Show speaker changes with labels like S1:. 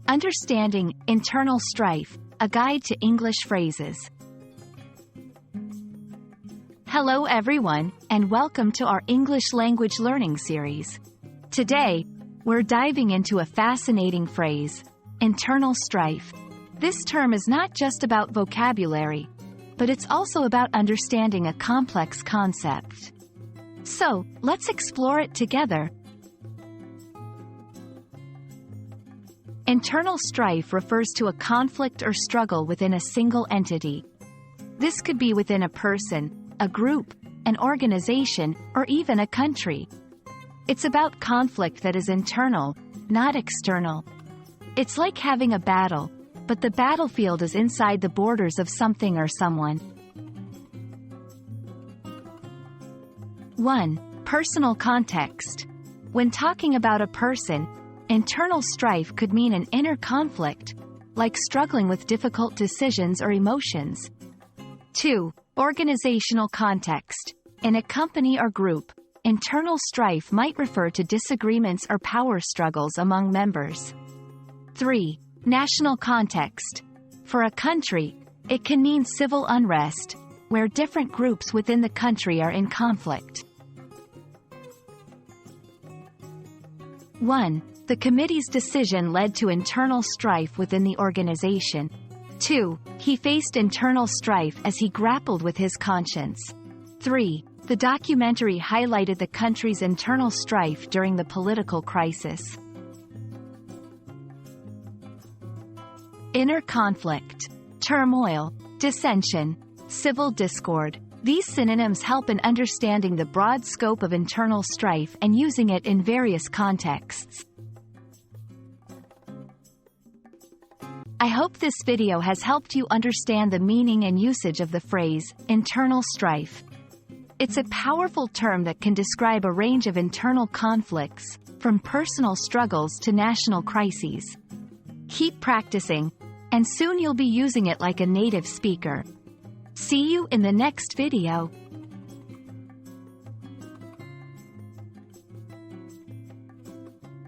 S1: Understanding internal strife, a guide to English phrases. Hello everyone, and welcome to our English language learning series. Today, we're diving into a fascinating phrase, internal strife. This term is not just about vocabulary, but it's also about understanding a complex concept. So, let's explore it together. Internal strife refers to a conflict or struggle within a single entity. This could be within a person, a group, an organization, or even a country. It's about conflict that is internal, not external. It's like having a battle, but the battlefield is inside the borders of something or someone. 1. Personal context. When talking about a person, internal strife could mean an inner conflict, like struggling with difficult decisions or emotions. 2. Organizational context. In a company or group, internal strife might refer to disagreements or power struggles among members. 3. National context. For a country, it can mean civil unrest, where different groups within the country are in conflict. 1. The committee's decision led to internal strife within the organization. 2. He faced internal strife as he grappled with his conscience. 3. The documentary highlighted the country's internal strife during the political crisis. Inner conflict, turmoil, dissension, civil discord. These synonyms help in understanding the broad scope of internal strife and using it in various contexts. I hope this video has helped you understand the meaning and usage of the phrase, internal strife. It's a powerful term that can describe a range of internal conflicts, from personal struggles to national crises. Keep practicing, and soon you'll be using it like a native speaker. See you in the next video.